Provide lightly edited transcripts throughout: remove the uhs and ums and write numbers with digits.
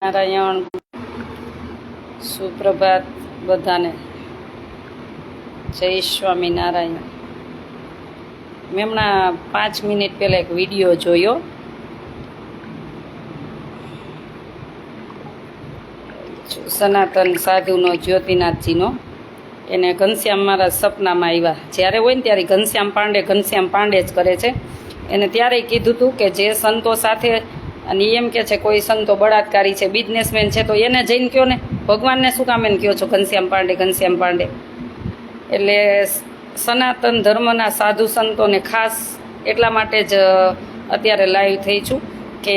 નારાયણ સુપ્રભાત બધાને. જય સ્વામિનારાયણ. મેં હમણાં 5 મિનિટ પહેલાં એક વિડીયો જોયો. સનાતન સાધુનો જ્યોતિનાથજીનો. એને ઘનશ્યામ મારા સપનામાં આવ્યા. જ્યારે હોય ને ત્યારે ઘનશ્યામ પાંડે જ કરે છે. એને ત્યારે કીધું હતું કે જે સંતો સાથે, અને એમ કે છે કોઈ સંતો બળાત્કારી છે, બિઝનેસમેન છે, તો એને જઈને કહો ને, ભગવાનને શું કામ એને કહો છો ઘનશ્યામ પાંડે. એટલે સનાતન ધર્મના સાધુ સંતોને ખાસ એટલા માટે જ અત્યારે લાઈવ થઈ છું કે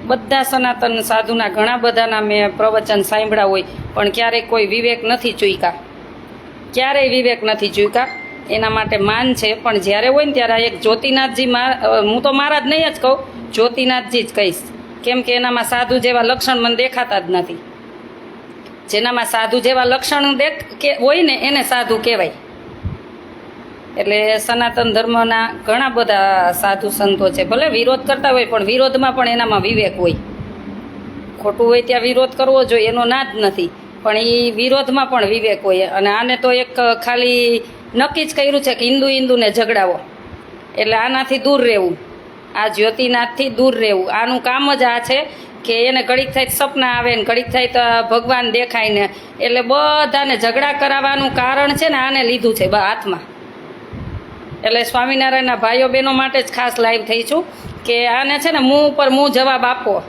બધા સનાતન સાધુના ઘણા બધાના મેં પ્રવચન સાંભળ્યા હોય, પણ ક્યારેય કોઈ વિવેક નથી ચૂક્યા. એના માટે માન છે. પણ જ્યારે હોય ને ત્યારે એક જ્યોતિનાથજી, હું તો મારા જ નહીં જ કહું, જ્યોતિનાથજી જ કહીશ. કેમ કે એનામાં સાધુ જેવા લક્ષણ મને દેખાતા જ નથી. જેનામાં સાધુ જેવા લક્ષણ હોય ને એને સાધુ કહેવાય. એટલે સનાતન ધર્મના ઘણા બધા સાધુ સંતો છે. ભલે વિરોધ કરતા હોય, પણ વિરોધમાં પણ એનામાં વિવેક હોય. ખોટું હોય ત્યાં વિરોધ કરવો જોઈએ, એનો ના જ નથી, પણ એ વિરોધમાં પણ વિવેક હોય. અને આને તો એક ખાલી નક્કી જ કર્યું છે કે હિન્દુને ઝઘડાવો, એટલે આનાથી દૂર રહેવું, આ જ્યોતિનાથથી દૂર રહેવું. આનું કામ જ આ છે કે એને ઘડીક થાય સપના આવે ને ઘડીક થાય તો ભગવાન દેખાય ને, એટલે બધાને ઝઘડા કરાવવાનું કારણ છે ને આને લીધું છે હાથમાં. એટલે સ્વામિનારાયણના ભાઈઓ બહેનો માટે જ ખાસ લાઈવ થઈ છું કે આને છે ને મું ઉપર જવાબ આપો,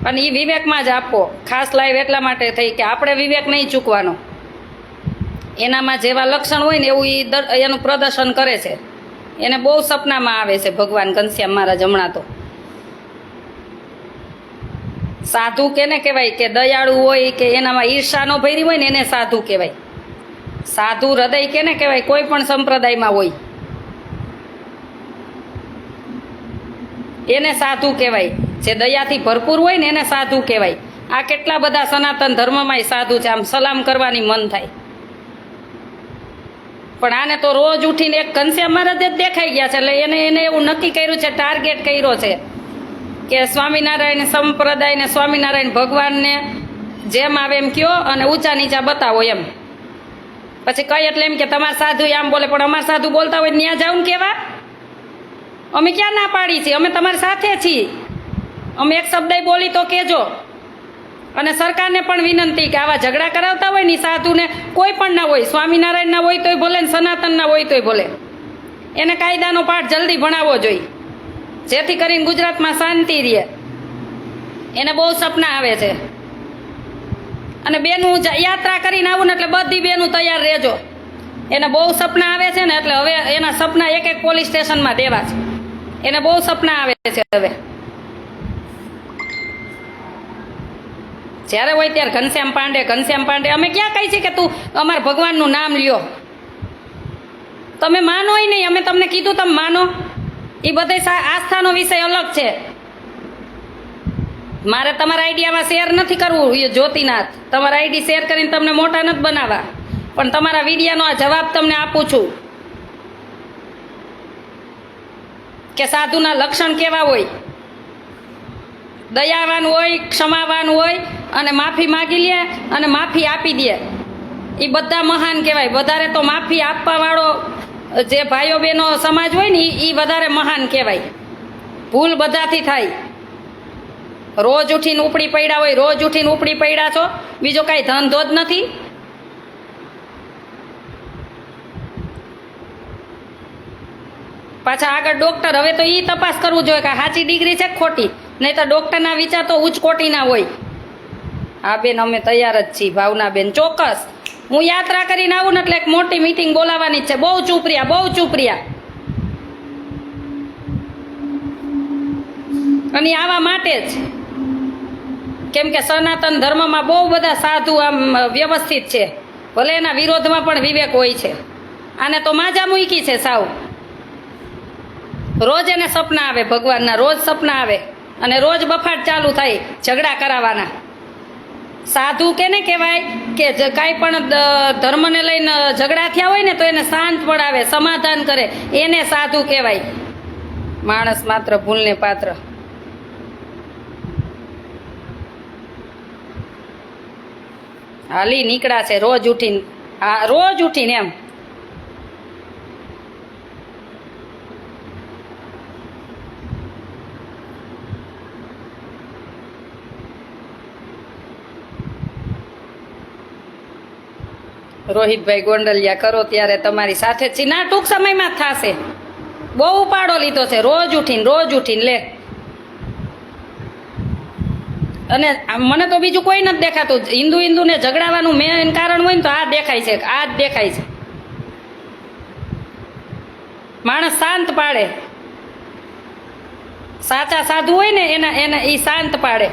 અને એ વિવેકમાં જ આપો. ખાસ લાઈવ એટલા માટે થઈ કે આપણે વિવેક નહીં ચૂકવાનો. એનામાં જેવા લક્ષણ હોય ને એવું એનું પ્રદર્શન કરે છે. એને બહુ સપનામાં આવે છે ભગવાન ઘનશ્યામ મહારાજ. હમણાં તો સાધુ કેને કહેવાય કે દયાળુ હોય, કે એનામાં ઈર્ષા ન ભરી હોય ને એને સાધુ કહેવાય. સાધુ હૃદય કેને કહેવાય, કોઈ પણ સંપ્રદાયમાં હોય એને સાધુ કહેવાય. જે દયાથી ભરપૂર હોય ને એને સાધુ કહેવાય. આ કેટલા બધા સનાતન ધર્મમાંય સાધુ છે, આમ સલામ કરવાની મન થાય. પણ આને તો રોજ ઉઠીને એક ઘનશ્યામ મહારાજ જ દેખાઈ ગયા છે. એટલે એને એવું નક્કી કર્યું છે, ટાર્ગેટ કર્યો છે કે સ્વામિનારાયણ સંપ્રદાયને, સ્વામિનારાયણ ભગવાનને જેમ આવે એમ કયો અને ઊંચા નીચા બતાવો એમ. પછી કઈ એટલે એમ કે તમારા સાધુ આમ બોલે, પણ અમારા સાધુ બોલતા હોય ત્યાં જાઉં કેવા? અમે ક્યાં ના પાડી છીએ? અમે તમારી સાથે છીએ. અમે એક શબ્દ બોલી તો કહેજો. અને સરકારને પણ વિનંતી કે આવા ઝઘડા કરાવતા હોય ને સાધુને, કોઈ પણ ના હોય, સ્વામિનારાયણના હોય તોય ભલે ને સનાતનના હોય તોય ભલે, એને કાયદાનો પાઠ જલ્દી ભણાવવો જોઈએ, જેથી કરીને ગુજરાતમાં શાંતિ રહે. એને બહુ સપના આવે છે. અને બેનું યાત્રા કરીને આવું ને એટલે બધી બેનું તૈયાર રહેજો. એને બહુ સપના આવે છે ને, એટલે હવે એના સપના એક પોલીસ સ્ટેશનમાં દેવા છે. એને બહુ સપના આવે છે. હવે જ્યારે હોય ત્યારે ઘનશ્યામ પાંડે, અમે ક્યાં કહી છે કે તું અમારા ભગવાનનું નામ લ્યો? તમે માનો ય નહીં. અમે તમને કીધું તમે માનો? એ બધા આસ્થાનો વિષય અલગ છે. મારે તમારા આઈડિયામાં શેર નથી કરવું. એ જ્યોતિનાથ તમારા આઈડી શેર કરીને તમને મોટા નથી બનાવવા, પણ તમારા વિડીયાનો આ જવાબ તમને આપું છું કે સાધુના લક્ષણ કેવા હોય. દયાવાન હોય, ક્ષમાવાન હોય, અને માફી માગી લે અને માફી આપી દે. એ બધા મહાન કહેવાય. વધારે તો માફી આપવાવાળો જે ભાઈઓ બહેનો સમાજ હોય ને એ વધારે મહાન કહેવાય. ભૂલ બધાથી થાય. રોજ ઉઠીને ઉપડી પડ્યા છો, બીજો કાંઈ ધંધો જ નથી. પાછા આગળ ડૉક્ટર, હવે તો એ તપાસ કરવું જોઈએ કે સાચી ડિગ્રી છે ખોટી, નહીં તો ડૉક્ટરના વિચાર તો ઉચ્ચ કોટીના હોય. હા બેન, અમે તૈયાર જ છીએ. ભાવના બેન, ચોક્કસ. હું યાત્રા કરીને આવું ને એટલે એક મોટી મીટિંગ બોલાવવાની જ છે. બહુ ચૂપ રહ્યા. અને આવા માટે જ, કેમ કે સનાતન ધર્મમાં બહુ બધા સાધુ આમ વ્યવસ્થિત છે. ભલે એના વિરોધમાં પણ વિવેક હોય છે. આને તો માજા મૂકી છે સાવ. રોજ એને સપના આવે ભગવાનના, રોજ સપના આવે, અને રોજ બફાટ ચાલુ થાય ઝઘડા કરાવવાના. સાધુ કેને કહેવાય કે કાંઈ પણ ધર્મને લઈને ઝઘડા થયા હોય ને તો એને શાંત પડાવે, સમાધાન કરે, એને સાધુ કહેવાય. માણસ માત્ર ભૂલને પાત્ર. હાલી નીકળ્યા છે રોજ ઉઠીને. હા, રોજ ઉઠીને એમ. રોહિતભાઈ ગોંડલિયા કરો ત્યારે તમારી સાથે જ છીએ. ના, ટૂંક સમયમાં જ થશે. બહુ ઉપાડો લીધો છે રોજ ઉઠીને લે. અને મને તો બીજું કોઈ નથી દેખાતું. હિન્દુને ઝઘડાવાનું મેન કારણ હોય ને તો આ દેખાય છે, આ જ દેખાય છે. માણસ શાંત પાડે, સાચા સાધુ હોય ને એના એ શાંત પાડે.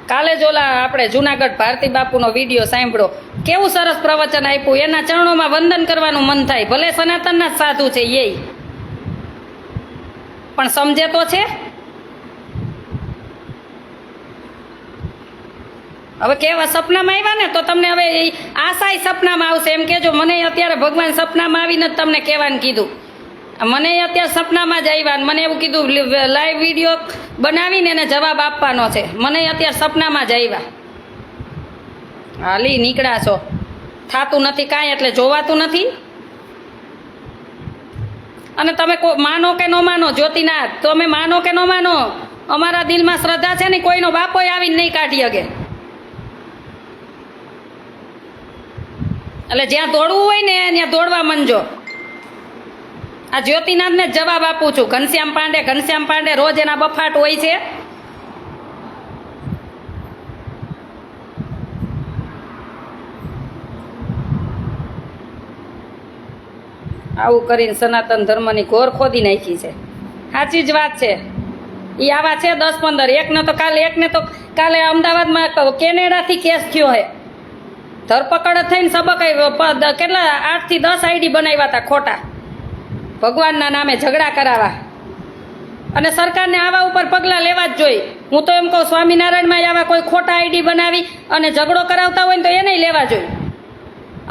કાલે જ ઓલા આપણે જુનાગઢ ભારતી બાપુનો વિડીયો સાંભળ્યો, કેવું સરસ પ્રવચન આપ્યું. એના ચરણોમાં વંદન કરવાનું મન થાય. ભલે સનાતનના જ સાધુ છે એ, પણ સમજે તો છે. હવે કેવા સપનામાં આવ્યા ને તો તમને હવે આશાય સપનામાં આવશે. એમ કેજો મને અત્યારે ભગવાન સપનામાં આવીને જ તમને કહેવાનું કીધું. મને અત્યારે સપનામાં જ આવ્યા ને મને એવું કીધું લાઈવ વિડીયો બનાવીને એને જવાબ આપવાનો છે. મને અત્યારે સપનામાં જ આવ્યા. હાલી નીકળ્યા છો. થાતું નથી કાંઈ એટલે જોવાતું નથી. અને તમે માનો કે ન માનો જ્યોતિનાથ, તમે માનો કે ન માનો, અમારા દિલમાં શ્રદ્ધા છે ને કોઈનો બાપો આવીને નહીં કાઢી શકે. એટલે જ્યાં દોડવું હોય ને ત્યાં દોડવા માંડજો. આ જ્યોતિનાથને જ જવાબ આપું છું. ઘનશ્યામ પાંડે રોજ એના બફાટ હોય છે. આવું કરીને સનાતન ધર્મની ઘોર ખોદી નાખી છે. સાચી જ વાત છે. એ આવા છે 10-15. એકને તો કાલે અમદાવાદમાં કેનેડાથી કેસ થયો હે. ધરપકડ થઈને સબક કેટલા 8 થી 10 આઈડી બનાવ્યા હતા ખોટા, ભગવાનના નામે ઝઘડા કરાવવા. અને સરકારને આવા ઉપર પગલાં લેવા જ જોઈએ. હું તો એમ કહું સ્વામિનારાયણમાં આવા કોઈ ખોટા આઈડી બનાવી અને ઝઘડો કરાવતા હોય ને તો એને લેવા જોઈએ.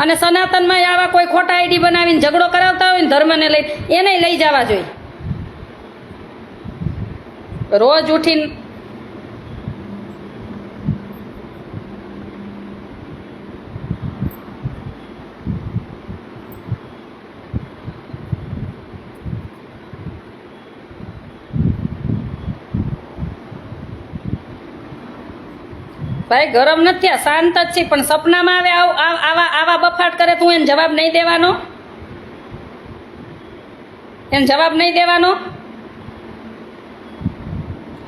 અને સનાતનમાં આવા કોઈ ખોટા આઈડી બનાવીને ઝઘડો કરાવતા હોય ને ધર્મને લઈ એને લઈ જવા જોઈએ. રોજ ઉઠીને ભાઈ ગરમ નથી થયા, શાંત જ છે. પણ સપનામાં આવે આવા બફાટ કરે તું એને જવાબ નહીં દેવાનો. એને જવાબ નહીં દેવાનો.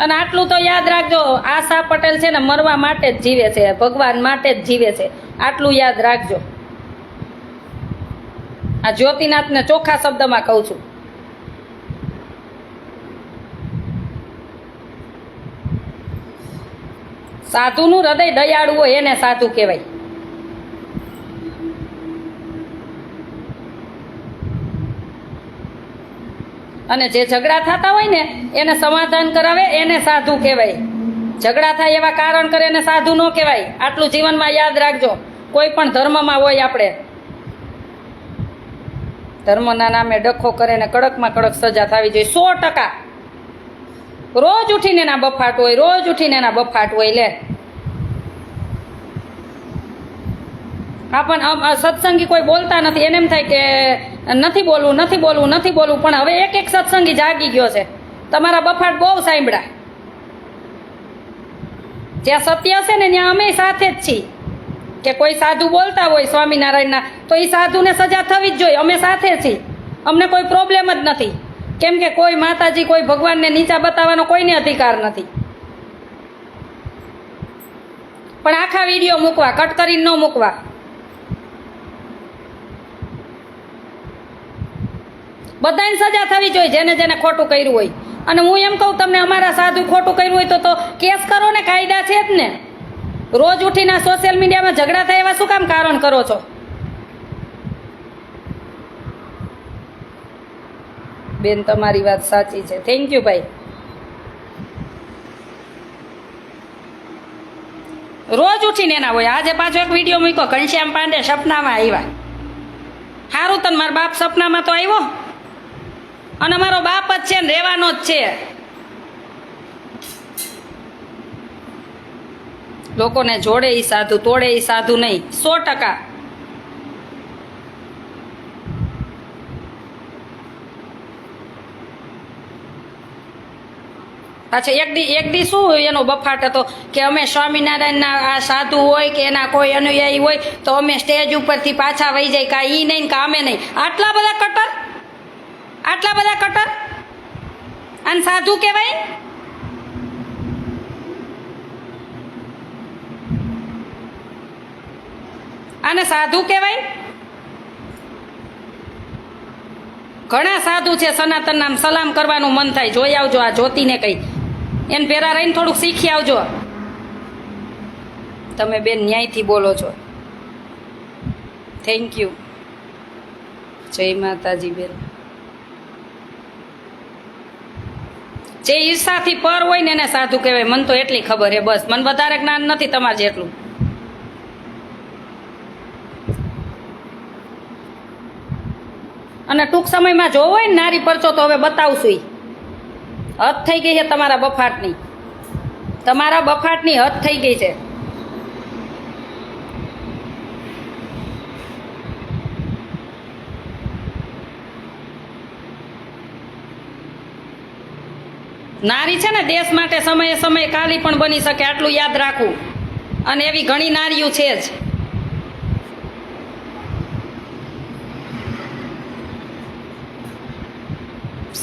અને આટલું તો યાદ રાખજો, આશા પટેલ છે ને મરવા માટે જ જીવે છે, ભગવાન માટે જ જીવે છે. આટલું યાદ રાખજો. આ જ્યોતિનાથને ચોખ્ખા શબ્દમાં કહું છું. સાધુનું હૃદય દયાળુ હોય એને સાધુ કહેવાય. અને જે ઝઘડા થતા હોય ને એને સમાધાન કરાવે એને સાધુ કહેવાય. ઝઘડા થાય એવા કારણ કરે એને સાધુ ન કહેવાય. આટલું જીવનમાં યાદ રાખજો. કોઈ પણ ધર્મમાં હોય, આપણે ધર્મના નામે ડખો કરે ને કડકમાં કડક સજા થવી જોઈએ 100%. રોજ ઉઠીને એના બફાટ હોય, રોજ ઉઠીને એના બફાટ હોય. લે પણ સત્સંગી કોઈ બોલતા નથી. એને એમ થાય કે નથી બોલવું. પણ હવે એક સત્સંગી જાગી ગયો છે. તમારા બફાટ બહુ સાંભળ્યા. જ્યાં સત્ય હશે ને ત્યાં અમે સાથે જ છીએ. કે કોઈ સાધુ બોલતા હોય સ્વામિનારાયણના તો એ સાધુને સજા થવી જ જોઈએ. અમે સાથે છીએ. અમને કોઈ પ્રોબ્લેમ જ નથી. કેમ કે કોઈ માતાજી કોઈ ભગવાનને નીચા બતાવવાનો કોઈને અધિકાર નથી. પણ આખા વિડીયો મૂકવા, કટ કરીને ન મૂકવા. બધાને સજા થવી જોઈએ જેને જેને ખોટું કર્યું હોય. અને હું એમ કહું તમને, અમારા સાધુ ખોટું કર્યું હોય તો કેસ કરો ને, કાયદા છે જ ને. રોજ ઉઠીને સોશિયલ મીડિયામાં ઝઘડા થાય એવા શું કામ કારણ કરો છો? બેન તમારી વાત સાચી છે. થેન્ક યુ ભાઈ. રોજ ઉઠીને એના હોય. આજે પાછો એક વિડીયો મૂક્યો, ઘનશ્યામ પાંડે સપનામાં આવ્યા. સારું તને મારા બાપ સપનામાં તો આવ્યો, અને મારો બાપ જ છે ને રહેવાનો જ છે. લોકોને જોડે એ સાધુ, તોડે એ સાધુ નહીં. 100%. પાછા એક દી શું એનો બફાટ હતો કે અમે સ્વામિનારાયણના આ સાધુ હોય કે એના કોઈ અનુયાયી હોય તો અમે સ્ટેજ ઉપરથી પાછા વહી જાય, કાં ઈ નહીં કાં અમે નહીં. આટલા બધા કટર, આટલા બધા કટર, આને સાધુ કહેવાય? આને સાધુ કહેવાય? ઘણા સાધુ છે સનાતન નામ, સલામ કરવાનું મન થાય. જોઈ આવજો આ જ્યોતિને કઈ, એને ભેરા રહીને થોડુંક શીખી આવજો. તમે બેન ન્યાયથી બોલો છો. Thank you. જય માતાજી બેન. જે ઈર્ષાથી પર હોય ને એને સાધુ કહેવાય. મને તો એટલી ખબર છે બસ, મને વધારે જ્ઞાન નથી તમારે જેટલું. અને ટૂંક સમયમાં જોવો હોય ને નારી પરચો તો હવે બતાવશું. હદ થઈ ગઈ છે તમારા બફાટની, તમારા બફાટની હદ થઈ ગઈ છે. નારી છે ને દેશ માટે સમયે સમયે કાલી પણ બની શકે, આટલું યાદ રાખવું. અને એવી ઘણી નારીઓ છે જ.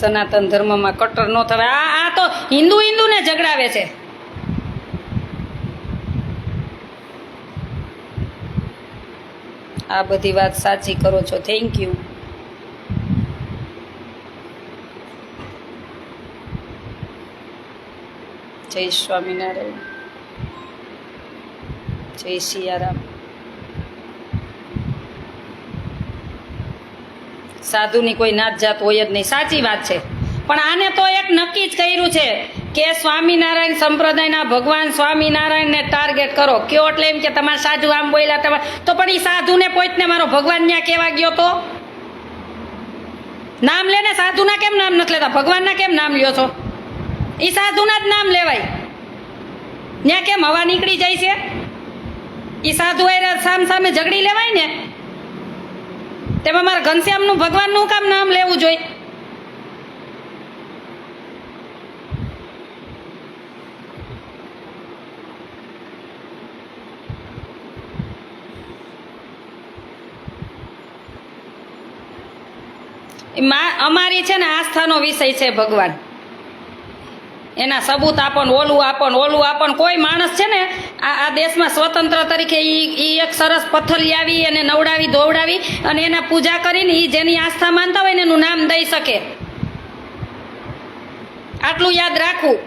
સનાતન ધર્મમાં કટ્ટર ન થવાય. આ તો હિન્દુને ઝઘડાવે છે. આ બધી વાત સાચી કરો છો. Thank you. જય સ્વામિનારાયણ. જય સિયારામ. સાધુની કોઈ નાત જાત હોય જ નહીં. સાચી વાત છે. પણ આને તો એક નક્કી જ કર્યું છે કે સ્વામિનારાયણ સંપ્રદાયના ભગવાન સ્વામિનારાયણને ટાર્ગેટ કરો. કયો એટલે એમ કે તમારા સાધુ આમ બોલ્યા, તમારે તો પણ એ સાધુને પોતને મારો ભગવાન ત્યાં કેવા ગયો તો નામ લેને. સાધુના કેમ નામ નથી લેતા? ભગવાનના કેમ નામ લ્યો છો? એ સાધુના જ નામ લેવાય. ત્યાં કેમ હવા નીકળી જાય છે? એ સાધુ સામ સામે ઝઘડી લેવાય ને. તેમાં મારા ઘનશ્યામનું ભગવાનનું કામ નામ લેવું જોઈએ? અમારી છે ને આસ્થાનો વિષય છે ભગવાન. એના સબૂત આપો ને ઓલું આપો ને ઓલું આપો ને. કોઈ માણસ છે ને આ દેશમાં સ્વતંત્ર તરીકે એ એક સરસ પથ્થર લાવી અને નવડાવી ધોવડાવી અને એના પૂજા કરીને એ જેની આસ્થા માનતા હોય ને એનું નામ દઈ શકે. આટલું યાદ રાખવું.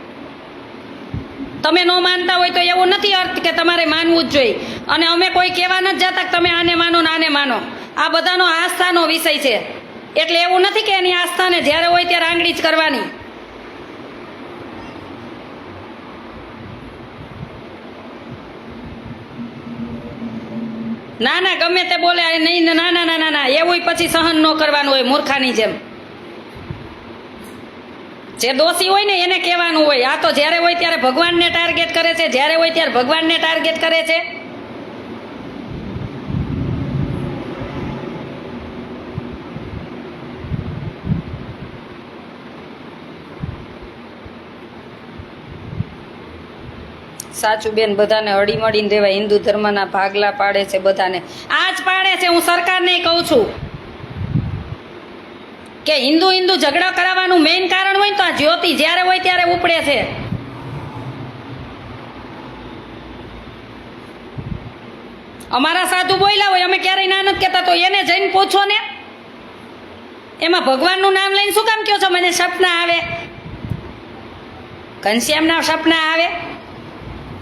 તમે ન માનતા હોય તો એવું નથી અર્થ કે તમારે માનવું જ જોઈએ. અને અમે કોઈ કહેવા નથી જતા કે તમે આને માનો ને આને માનો. આ બધાનો આસ્થાનો વિષય છે. એટલે એવું નથી કે એની આસ્થાને જ્યારે હોય ત્યારે આંગળી જ કરવાની. ના ના ગમે તે બોલે નહીં. ના ના ના ના ના એવું પછી સહન ન કરવાનું હોય મૂર્ખાની જેમ. જે દોષી હોય ને એને કહેવાનું હોય. આ તો જ્યારે હોય ત્યારે ભગવાનને ટાર્ગેટ કરે છે, જ્યારે હોય ત્યારે ભગવાનને ટાર્ગેટ કરે છે. સાચું બેન, બધાને હળી મળીને રહેવાય. હિન્દુ ધર્મના ભાગલા પાડે છે બધાને. આ જ પાડે છે. હું સરકારને કહું છું કે હિન્દુ ઝઘડો કરાવવાનું મેઇન કારણ હોય તો આ જ્યોતિ જ્યારે હોય ત્યારે ઉપડે છે. અમારા સાધુ બોલ્યા હોય, અમે ક્યારેય ના નથી કહેતા, તો એને જઈને પૂછો ને. એમાં ભગવાનનું નામ લઈને શું કામ કહો છો? મને સપના આવે, ઘનશ્યામના સપના આવે.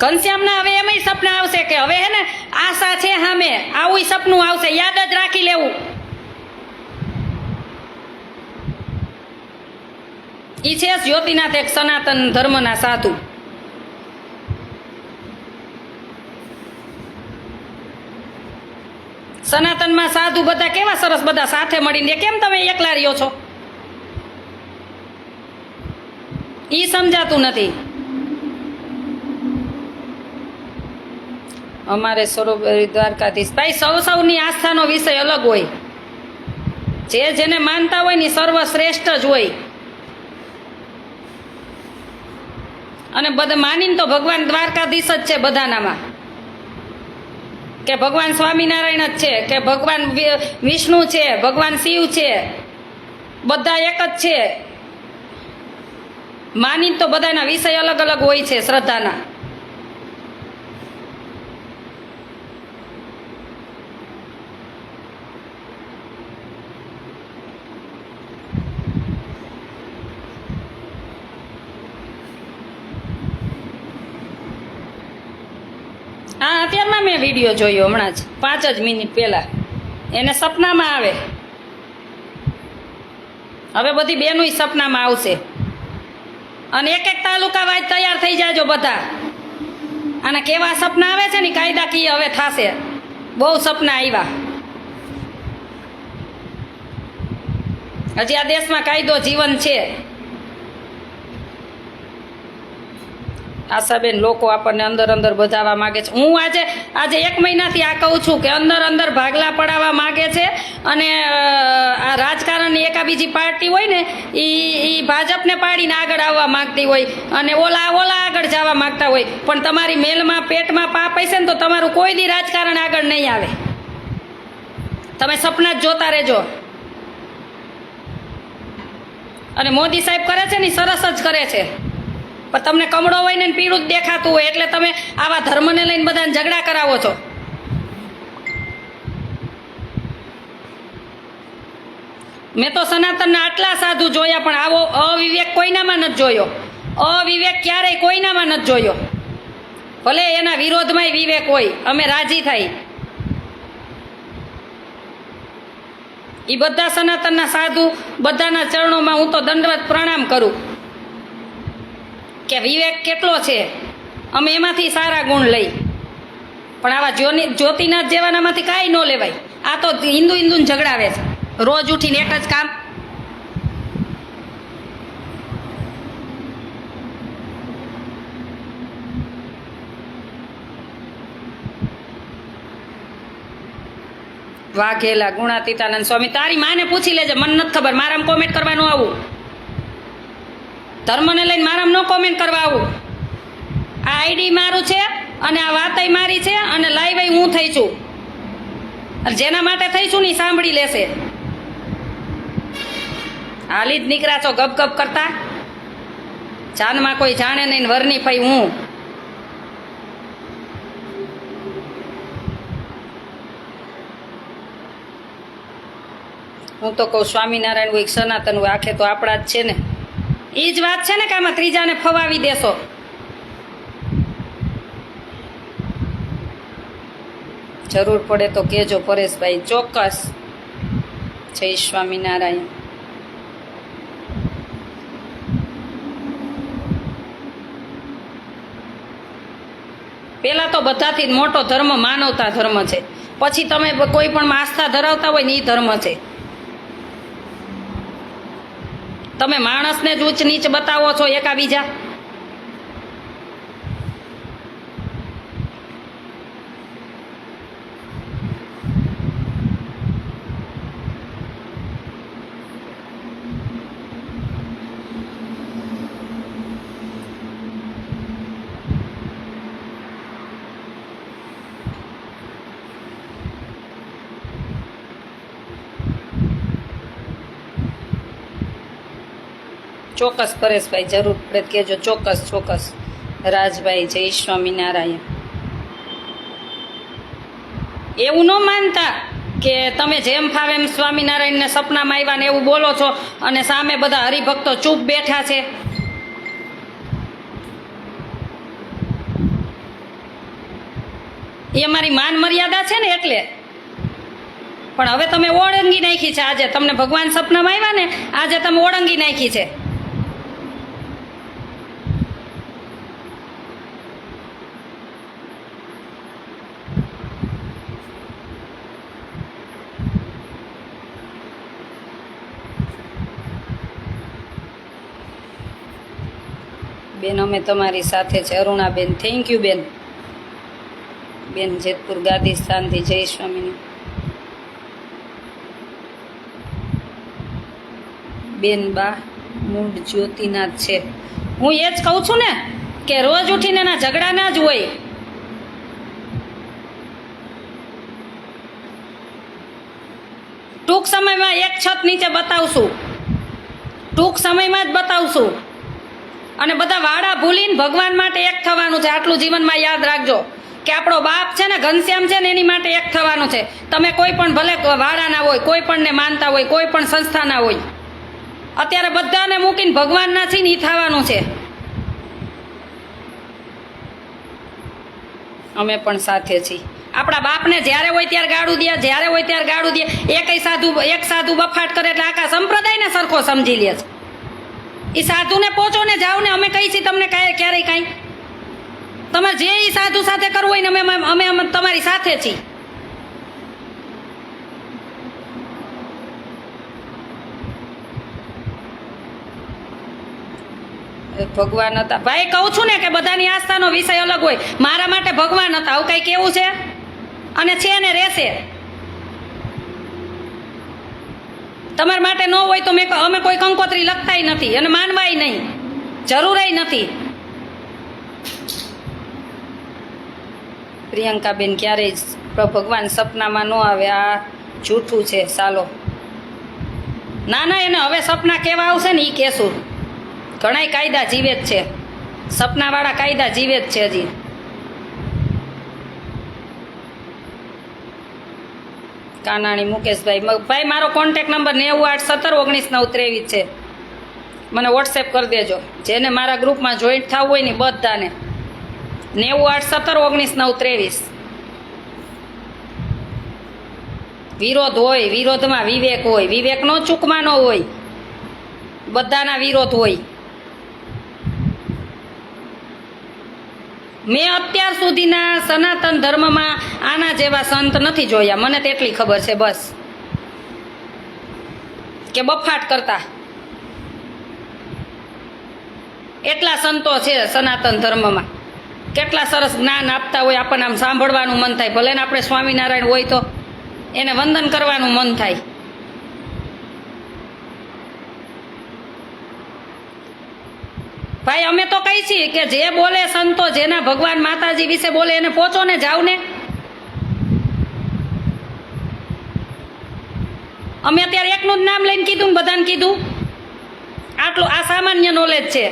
ઘનશ્યામના હવે એમાંય સપના આવશે કે હવે હે ને આશા છે સામે, આવું સપનું આવશે. યાદ જ રાખી લેવું. ઈ છે જ્યોતિનાથ, એક સનાતન ધર્મના સાધુ. સનાતનમાં સાધુ બધા કેવા સરસ, બધા સાથે મળીને. કેમ તમે એકલા રહ્યો છો? ઈ સમજાતું નથી. અમારે સરોવરી દ્વારકાધીશ ભાઈ સૌની આસ્થાનો વિષય અલગ હોય. જેને માનતા હોય ને સર્વશ્રેષ્ઠ જ હોય. અને બધા માનીને તો ભગવાન દ્વારકાધીશ જ છે બધાનામાં, કે ભગવાન સ્વામિનારાયણ જ છે, કે ભગવાન વિષ્ણુ છે, ભગવાન શિવ છે, બધા એક જ છે. માની તો બધાના વિષય અલગ અલગ હોય છે શ્રદ્ધાના. હા, અત્યારમાં મેં વિડીયો જોયો હમણાં જ 5 જ મિનિટ પહેલા. એને સપનામાં આવે. હવે બધી બેનુંય સપનામાં આવશે. અને એક તાલુકા વાઇઝ તૈયાર થઈ જાજો બધા. અને કેવા સપના આવે છે ને કાયદાકીય હવે થશે. બહુ સપના આવ્યા. હજી આ દેશમાં કાયદો જીવન છે. આશાબેન, લોકો આપણને અંદર અંદર બધાવા માગે છે. હું આજે 1 મહિનાથી આ કહું છું કે અંદર ભાગલા પડાવવા માગે છે. અને આ રાજકારણની એકા બીજી પાર્ટી હોય ને એ ભાજપને પાડીને આગળ આવવા માગતી હોય, અને ઓલા આગળ જવા માગતા હોય. પણ તમારી મેલમાં પેટમાં પાપ હશે ને તો તમારું કોઈ દી રાજકારણ આગળ નહીં આવે. તમે સપના જ જોતા રહેજો. અને મોદી સાહેબ કરે છે ને સરસ જ કરે છે, પણ તમને કમળો હોય ને પીળું જ દેખાતું હોય એટલે તમે આવા ધર્મને લઈને બધાને ઝઘડા કરાવો છો. મેં તો સનાતનના આટલા સાધુ જોયા, પણ આવો અવિવેક કોઈનામાં નથી જોયો. અવિવેક ક્યારેય કોઈનામાં નથી જોયો. ભલે એના વિરોધમાંય વિવેક હોય, અમે રાજી થાય. એ બધા સનાતનના સાધુ બધાના ચરણોમાં હું તો દંડવત પ્રણામ કરું કે વિવેક કેટલો છે. અમે એમાંથી સારા ગુણ લઈ. પણ આવા જ્યોતિનાથ જેવાનામાંથી કાંઈ ન લેવાય. આ તો હિન્દુને ઝઘડાવે છે રોજ ઉઠીને એક જ કામ. વાઘેલા ગુણાતીતાનંદ સ્વામી, તારી માને પૂછી લેજે, મને નથી ખબર. મારામાં કોમેન્ટ કરવાનું આવું, ધર્મને લઈને મારામાં ન કોમેન્ટ કરવા આવું. આ આઈડી મારું છે અને આ વાતય મારી છે અને લાઈવ હું થઈ છું. જેના માટે થઈ છું ને સાંભળી લેશે. હાલી જ નીકળ્યા છો ગપ ગપ કરતા. જાનમાં કોઈ જાણે નહીં, વરની ફઈ હું. હું તો કહું સ્વામિનારાયણ હોય, સનાતન હોય, આખે તો આપણા જ છે ને. એ જ વાત છે ને કે આમાં ત્રીજાને ફવાવી દેશો. જરૂર પડે તો કહેજો પરેશભાઈ. ચોક્કસ. જય સ્વામિનારાયણ. પેલા તો બધાથી મોટો ધર્મ માનવતા ધર્મ છે. પછી તમે કોઈ પણ આસ્થા ધરાવતા હોય ને એ ધર્મ છે. તમે માણસને જ ઊંચ નીચ બતાવો છો એકા બીજા. ચોક્કસ પરેશભાઈ, જરૂર પડે કહેજો. ચોક્કસ. રાજભાઈ, જય સ્વામિનારાયણ. એવું ન માનતા કે તમે જેમ ફાવે એમ સ્વામિનારાયણને સપનામાં આવ્યા ને એવું બોલો છો અને સામે બધા હરિભક્તો ચૂપ બેઠા છે. એ અમારી માન મર્યાદા છે ને એટલે. પણ હવે તમે ઓળંગી નાખી છે. આજે તમને ભગવાન સપનામાં આવ્યા ને, આજે તમે ઓળંગી નાખી છે. બેન, અમે તમારી સાથે છે. અરુણાબેન, થેન્ક યુ બેન. બેન જેતપુર ગાદી સ્થાનથી જય સ્વામીની. બેન બા મૂળ જ્યોતિનાથ છે. હું એ જ કહું છું ને કે રોજ ઉઠીને એના ઝઘડા ના જ હોય. ટૂંક સમયમાં એક છત નીચે બતાવશું, ટૂંક સમયમાં જ બતાવશું. અને બધા વાડા ભૂલીને ભગવાન માટે એક થવાનું છે. આટલું જીવનમાં યાદ રાખજો કે આપણો બાપ છે ને ઘનશ્યામ છે ને એની માટે એક થવાનું છે. તમે કોઈ પણ ભલે વાડાના હોય, કોઈ પણને માનતા હોય, કોઈ પણ સંસ્થાના હોય, અત્યારે બધાને મૂકીને ભગવાનના છે ને એ થવાનું છે. અમે પણ સાથે છીએ. આપણા બાપને જ્યારે હોય ત્યારે ગાળું દે, જ્યારે હોય ત્યારે ગાળું દે. એક સાધુ બફાટ કરે એટલે આખા સંપ્રદાયને સરખો સમજી લે છે. એ સાધુને પહોંચો ને જાઓ ને. અમે કહી છીએ તમને ક્યારેય કાંઈ. તમારે જે એ સાધુ સાથે કરવું હોય ને અમે તમારી સાથે છીએ. ભગવાન હતા ભાઈ, કહું છું ને કે બધાની આસ્થાનો વિષય અલગ હોય. મારા માટે ભગવાન હતા, આવું કઈ કેવું છે? અને છે ને રહેશે. તમારા માટે ન હોય તો અમે કોઈ કંકોત્રી લખતાય નથી અને માનવાય નહીં, જરૂરય નથી. પ્રિયંકાબેન ક્યારેય ભગવાન સપનામાં ન આવે, આ જૂઠું છે. ચાલો ના ના, એને હવે સપના કેવા આવશે ને એ કહેશું. ઘણાય કાયદા જીવે જ છે, સપનાવાળા કાયદા જીવે જ છે હજી. કાનાણી મુકેશભાઈ, ભાઈ મારો કોન્ટેક નંબર 98171993 છે. મને વોટ્સએપ કરી દેજો. જેને મારા ગ્રુપમાં જોઈન્ટ થવું હોય ને બધાને 98171993. વિરોધ હોય, વિરોધમાં વિવેક હોય, વિવેક નો ચૂકવાનો હોય, બધાના વિરોધ હોય. મેં અત્યાર સુધીના સનાતન ધર્મમાં આના જેવા સંત નથી જોયા. મને તેટલી ખબર છે બસ, કે બફાટ કરતા એટલા સંતો છે સનાતન ધર્મમાં. કેટલા સરસ જ્ઞાન આપતા હોય, આપણને આમ સાંભળવાનું મન થાય. ભલે ને આપણે સ્વામિનારાયણ હોય તો એને વંદન કરવાનું મન થાય. ભાઈ અમે તો કહી છીએ કે જે બોલે સંતો, જેના ભગવાન માતાજી વિશે બોલે એને પહોંચો ને, જાઓ ને. અમે અત્યારે એકનું જ નામ લઈને કીધું, બધાને કીધું. આટલું આ સામાન્ય નોલેજ છે.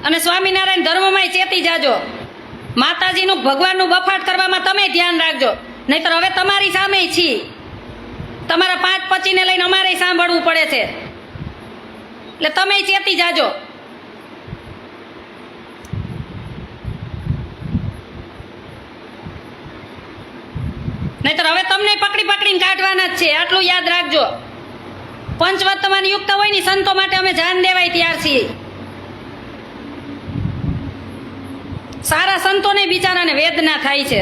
અને સ્વામિનારાયણ ધર્મમાં ચેતી જાજો. માતાજીનું ભગવાનનું બફાટ કરવામાં તમે ધ્યાન રાખજો, નહીતર હવે તમારી સામે છીએ. તમારા 5-25 ને લઈને અમારે સાંભળવું પડે છે, એટલે તમે ચેતી જાજો. નહીતર હવે તમને પકડીને કાઢવાના જ છે. આટલું યાદ રાખજો. પંચવર્તમાન યુક્ત હોય ને સંતો માટે અમે જાન દેવાય તૈયાર છીએ. સારા સંતોને બિચારાને વેદના થાય છે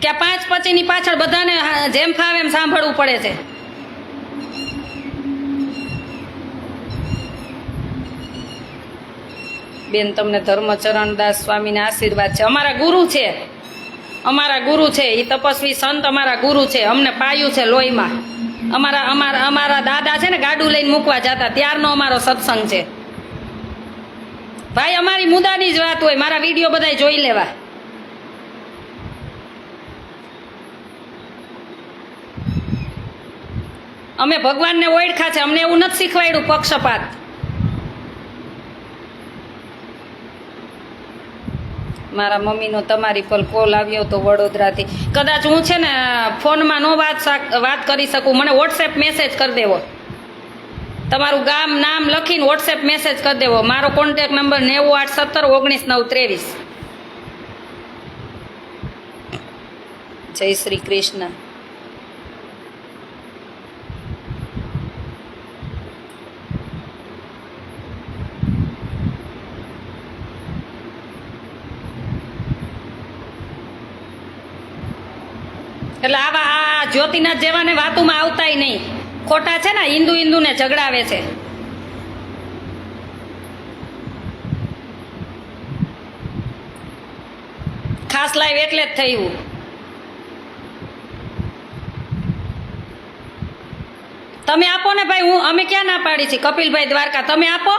કે 5-25 ની પાછળ બધાને જેમ ફાવે એમ સાંભળવું પડે છે. બેન તમને ધર્મચરણદાસ સ્વામીના આશીર્વાદ છે. અમારા ગુરુ છે, અમારા ગુરુ છે. એ તપસ્વી સંત અમારા ગુરુ છે. અમને પાયું છે લોહીમાં. અમારા દાદા છે ને ગાડું લઈને મૂકવા જતા ત્યારનો અમારો સત્સંગ છે. ભાઈ અમારી મુદ્દાની જ વાત હોય, મારા વિડીયો બધા જોઈ લેવા. અમે ભગવાનને ઓળખા છે, અમને એવું નથી શીખવાડ્યું પક્ષપાત. મારા મમ્મીનો તમારી પર કોલ આવ્યો હતો વડોદરાથી. કદાચ હું છે ને ફોનમાં નો વાત કરી શકું. મને વોટ્સએપ મેસેજ કરી દેવો, તમારું ગામ નામ લખીને વોટ્સએપ મેસેજ કરી દેવો. મારો કોન્ટેક નંબર 98171993. જય શ્રી કૃષ્ણ. એટલે આવા આ જ્યોતિનાથ જેવાને વાતોમાં આવતાય નહીં. ખોટા છે ને હિન્દુને ઝઘડાવે છે. ખાસ લાઈવ એટલે જ થયું. તમે આપો ને ભાઈ, અમે ક્યાં ના પાડી છીએ? કપિલભાઈ દ્વારકા, તમે આપો.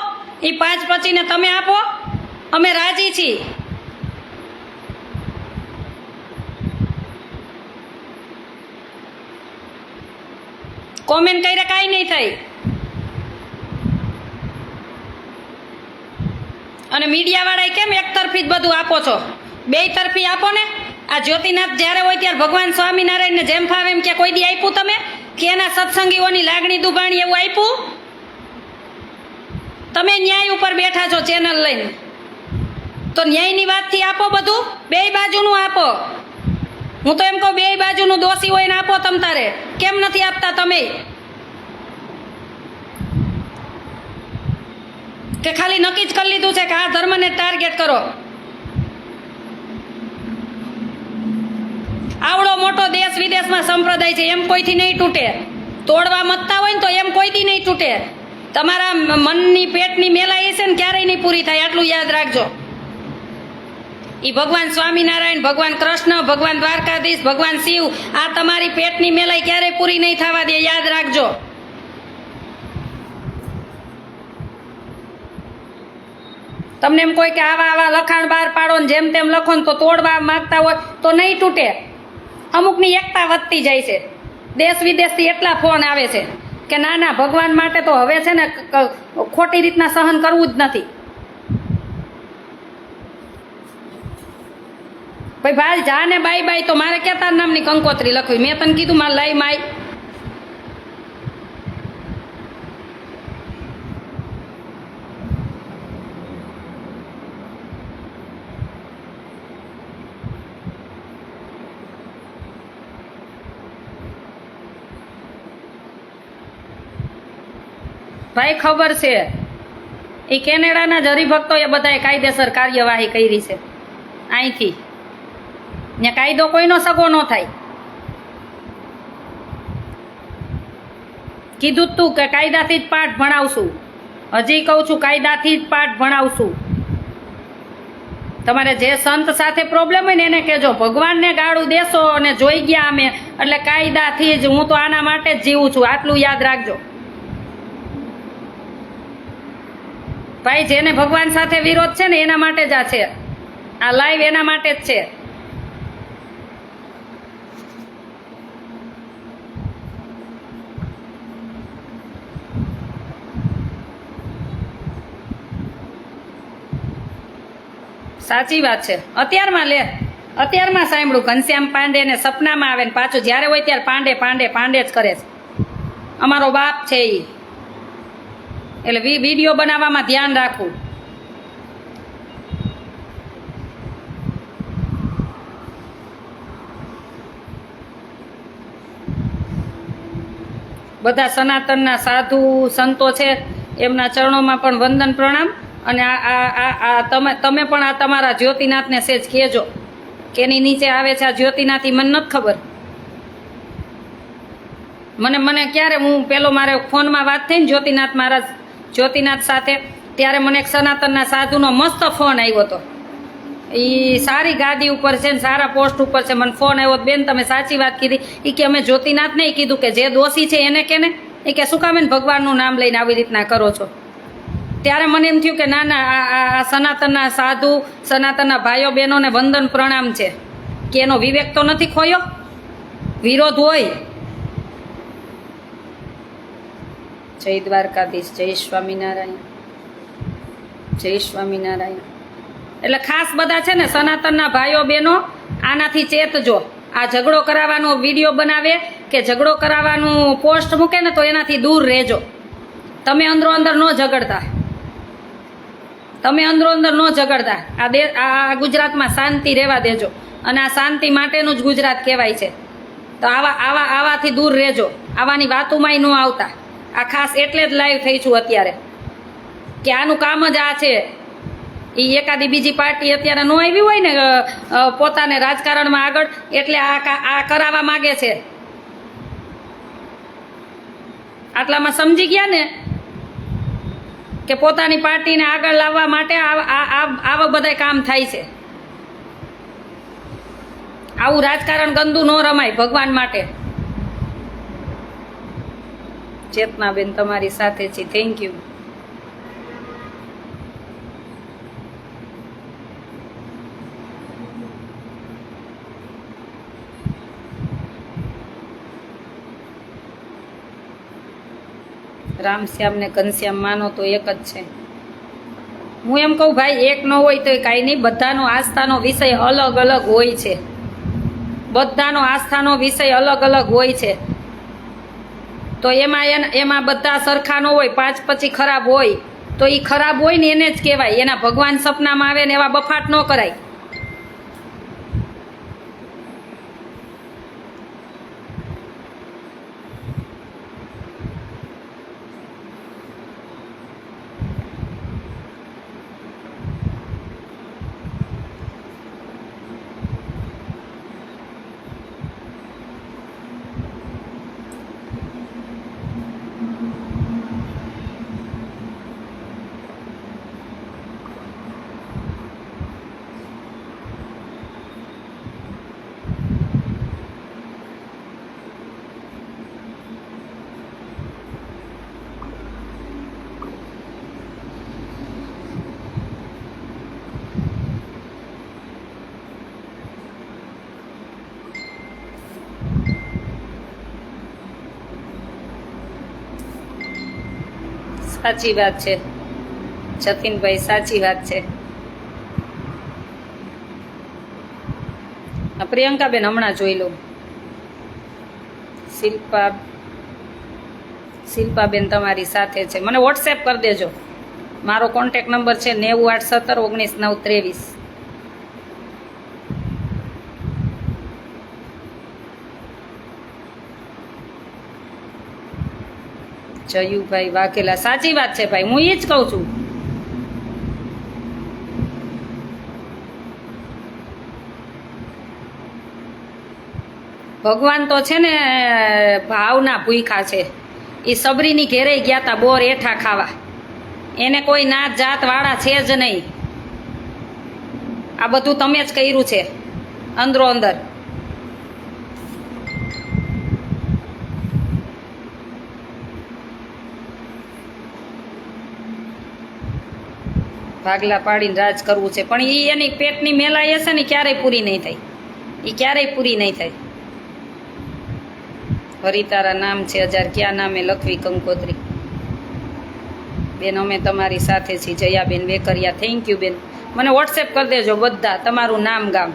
એ 5 પચીને તમે આપો, અમે રાજી છીએ. કોમેન્ટ કરીને કાંઈ નહીં થાય. અને મીડિયાવાળાએ કેમ એક તરફી જ બધું આપો છો? 2 તરફી આપો ને. આ જ્યોતિનાથ જ્યારે હોય ત્યારે ભગવાન સ્વામિનારાયણને જેમ ફાવે એમ કે કોઈ દી આપ્યું તમે? કે એના સત્સંગીઓની લાગણી દુભાણી એવું આપ્યું? તમે ન્યાય ઉપર બેઠા છો ચેનલ લઈને, તો ન્યાયની વાતથી આપો બધું. 2 બાજુનું આપો. હું તો એમ કહું 2 બાજુનું દોષી હોય ને આપો તમ તારે. કેમ નથી આપતા તમે? કે ખાલી નક્કી જ કરી લીધું છે કે આ ધર્મને ટાર્ગેટ કરો? આવડો મોટો દેશ વિદેશમાં સંપ્રદાય છે, એમ કોઈથી નહીં તૂટે. તોડવા મતતા હોય ને તો એમ કોઈથી નહીં તૂટે. તમારા મનની પેટની મેલાઈ છે ને ક્યારેય નહીં પૂરી થાય, આટલું યાદ રાખજો. એ ભગવાન સ્વામિનારાયણ, ભગવાન કૃષ્ણ, ભગવાન દ્વારકાધીશ, ભગવાન શિવ, આ તમારી પેટની મેલાઈ ક્યારેય પૂરી નહીં થવા દે, યાદ રાખજો. તમને એમ કોઈ કે આવા આવા લખાણ બહાર પાડો ને જેમ તેમ લખો ને તો તોડવા માંગતા હોય તો નહીં તૂટે. અમુકની એકતા વધતી જાય છે. દેશ વિદેશથી એટલા ફોન આવે છે કે ના ના, ભગવાન માટે તો હવે છે ને ખોટી રીતના સહન કરવું જ નથી. ભાઈ જા ને બાય બાય, તો મારે ક્યાં તાર નામની કંકોત્રી લખવી? મેં તને કીધું મારે લાઈ માય. ભાઈ ખબર છે, એ કેનેડાના જ હરિભક્તોએ બધાએ કાયદેસર કાર્યવાહી કરી છે. અહીંથી ત્યાં કાયદો કોઈનો સગો ન થાય. કીધું જ તું કે કાયદાથી જ પાઠ ભણાવશું. હજી કહું છું, કાયદાથી જ પાઠ ભણાવશું. તમારે જે સંત સાથે પ્રોબ્લેમ હોય ને એને કહેજો. ભગવાનને ગાળું દેશો અને જોઈ ગયા અમે એટલે કાયદાથી જ, હું તો આના માટે જ જીવું છું, આટલું યાદ રાખજો. ભાઈ જેને ભગવાન સાથે વિરોધ છે ને એના માટે જ આ છે. આ લાઈવ એના માટે જ છે. સાચી વાત છે. અત્યારમાં સાંભળ્યું ઘનશ્યામ પાંડે ને સપનામાં આવે ને પાછું જ્યારે હોય ત્યારે પાંડે પાંડે પાંડે જ કરે છે. અમારો બાપ છે એ. એટલે વિડીયો બનાવવામાં ધ્યાન રાખવું. બધા સનાતનના સાધુ સંતો છે, એમના ચરણોમાં પણ વંદન પ્રણામ. અને તમે પણ આ તમારા જ્યોતિનાથને સેજ કહેજો કે એની નીચે આવે છે આ જ્યોતિનાથ. મને નથી ખબર. મને ક્યારે હું પેલો મારે ફોનમાં વાત થઈ ને જ્યોતિનાથ મહારાજ, જ્યોતિનાથ સાથે, ત્યારે મને એક સનાતનના સાધુનો મસ્ત ફોન આવ્યો હતો. એ સારી ગાદી ઉપર છે ને સારા પોસ્ટ ઉપર છે. મને ફોન આવ્યો, બેન તમે સાચી વાત કીધી. એ કે અમે જ્યોતિનાથ નહીં કીધું કે જે દોષી છે એને કે ને, એ કે શું કામ એને ભગવાનનું નામ લઈને આવી રીતના કરો છો? ત્યારે મને એમ થયું કે ના ના, આ સનાતનના સાધુ, સનાતનના ભાઈઓ બહેનોને વંદન પ્રણામ છે કે એનો વિવેક તો નથી ખોયો. વિરોધ હોય. જય દ્વારકાધીશ, જય સ્વામિનારાયણ, જય સ્વામિનારાયણ. એટલે ખાસ બધા છે ને સનાતનના ભાઈઓ બહેનો આનાથી ચેતજો. આ ઝઘડો કરાવવાનો વિડીયો બનાવે કે ઝઘડો કરાવવાનું પોસ્ટ મૂકે ને તો એનાથી દૂર રહેજો. તમે અંદરો અંદર ન ઝઘડતા. તમે અંદરો અંદર ન ઝઘડતા. આ ગુજરાતમાં શાંતિ રહેવા દેજો. અને આ શાંતિ માટેનું જ ગુજરાત કહેવાય છે. તો આવાથી દૂર રહેજો. આવાની વાતોમાંય ન આવતા. આ ખાસ એટલે જ લાઈવ થઈ છું અત્યારે કે આનું કામ જ આ છે. એ એકાદી બીજી પાર્ટી અત્યારે ન આવી હોય ને પોતાને રાજકારણમાં આગળ, એટલે આ કરાવવા માગે છે. આટલામાં સમજી ગયા ને કે પોતાની પાર્ટીને આગળ લાવવા માટે આવા બધા કામ થાય છે. આવું રાજકારણ ગંદુ ન રમાય ભગવાન માટે. ચેતનાબેન તમારી સાથે છે, થેન્ક યુ. રામશ્યામ ને ઘનશ્યામ માનો તો એક જ છે. હું એમ કહું ભાઈ, એક ન હોય તો કાંઈ નહીં, બધાનો આસ્થાનો વિષય અલગ અલગ હોય છે. બધાનો આસ્થાનો વિષય અલગ અલગ હોય છે. તો એમાં બધા સરખા ન હોય, 5 પછી ખરાબ હોય, તો એ ખરાબ હોય ને એને જ કહેવાય. એના ભગવાન સપનામાં આવે ને એવા બફાટ ન કરાય. સાચી વાત છે જતીનભાઈ, સાચી વાત છે. પ્રિયંકાબેન હમણાં જોઈ લઉં. શિલ્પાબેન તમારી સાથે છે, મને વોટ્સએપ કરી દેજો. મારો કોન્ટેક નંબર છે 981719 923. જયુભાઈ વાઘેલા, સાચી વાત છે ભાઈ, હું એ જ કહું છું. ભગવાન તો છે ને ભાવના ભૂખ્યા છે. એ સબરીની ઘેરે ગયા હતા બોર એઠા ખાવા. એને કોઈ નાત જાત વાળા છે જ નહીં. આ બધું તમે જ કર્યું છે અંદરો અંદર. ભાગલા પાડીને રાજ કરવું છે, પણ એ એની પેટની મેલાઈ હશે ને ક્યારેય પૂરી નહીં થાય. એ ક્યારેય પૂરી નહીં થાય. હરિતારા નામ છે 1000, ક્યાં નામે લખવી કંકોત્રી. બેન અમે તમારી સાથે છીએ. જયાબેન વેકરિયા, થેન્ક યુ બેન. મને વોટ્સએપ કરી દેજો બધા તમારું નામ ગામ.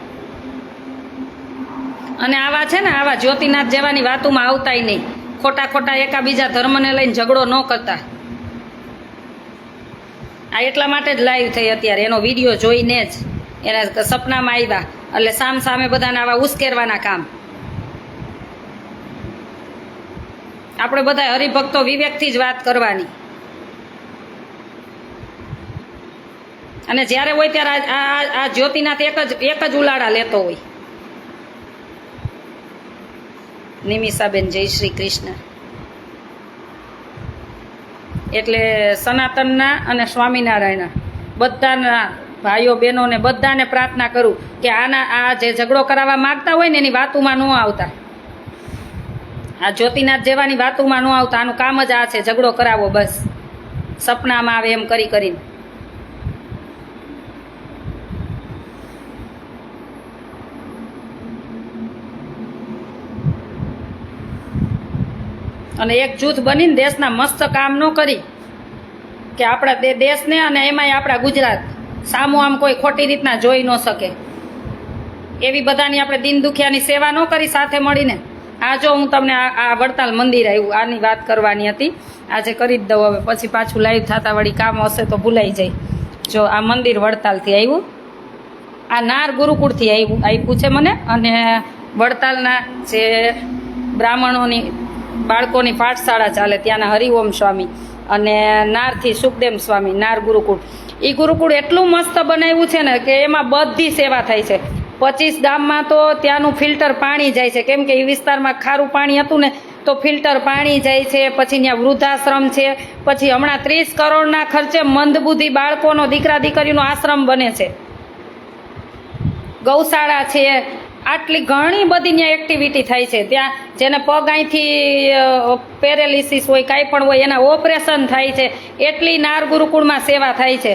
અને આવા છે ને આવા જ્યોતિનાથ જેવાની વાતોમાં આવતાય નહીં. ખોટા ખોટા એકાબીજા ધર્મને લઈને ઝઘડો ન કરતા. આ એટલા માટે જ લાઈવ થઈ અત્યારે. એનો વિડીયો જોઈને જ એના સપનામાં આવ્યા એટલે સામ સામે બધાને આવા ઉશ્કેરવાના કામ. આપણે બધા હરિભક્તો વિવેકથી જ વાત કરવાની. અને જ્યારે હોય ત્યારે આ જ્યોતિનાથ એક જ ઉલાડા લેતો હોય. નિમિષાબેન જય શ્રી કૃષ્ણ. એટલે સનાતનના અને સ્વામિનારાયણના બધાના ભાઈઓ બહેનોને બધાને પ્રાર્થના કરું કે આ જે ઝઘડો કરાવવા માગતા હોય ને એની વાતોમાં ન આવતા. આ જ્યોતિનાથ જેવાની વાતોમાં ન આવતા. આનું કામ જ આ છે, ઝઘડો કરાવો બસ. સપનામાં આવે એમ કરી કરીને. અને એક જૂથ બનીને દેશના મસ્ત કામ ન કરી કે આપણા દેશને અને એમાંય આપણા ગુજરાત સામું આમ કોઈ ખોટી રીતના જોઈ ન શકે એવી બધાની આપણે દીન દુખિયાની સેવા ન કરી સાથે મળીને. આ જો હું તમને આ વડતાલ મંદિર આવ્યું આની વાત કરવાની હતી, આજે કરી જ દઉં. હવે પછી પાછું લાઈવ થતા વળી કામ હશે તો ભૂલાઈ જાય. જો આ મંદિર વડતાલથી આવ્યું, આ નાર ગુરુકુળથી આપ્યું છે મને. અને વડતાલના જે બ્રાહ્મણોની બાળકોની પાઠશાળા ચાલે ત્યાંના હરિઓમ સ્વામી અને નારથી સુખદેવ સ્વામી, નાર ગુરુકુળ. એ ગુરુકુળ એટલું મસ્ત બનાવ્યું છે ને કે એમાં બધી સેવા થાય છે. 25 ગામમાં તો ત્યાંનું ફિલ્ટર પાણી જાય છે, કેમ કે એ વિસ્તારમાં ખારું પાણી હતું ને તો ફિલ્ટર પાણી જાય છે. પછી ત્યાં વૃદ્ધાશ્રમ છે. પછી હમણાં 30 કરોડના ખર્ચે મંદબુદ્ધિ બાળકોનો દીકરા દીકરીનો આશ્રમ બને છે. ગૌશાળા છે. આટલી ઘણી બધી ત્યાં એક્ટિવિટી થાય છે. ત્યાં જેને પગ અહીંથી પેરેલિસિસ હોય કાંઈ પણ હોય એના ઓપરેશન થાય છે. એટલી નાર ગુરુકુળમાં સેવા થાય છે.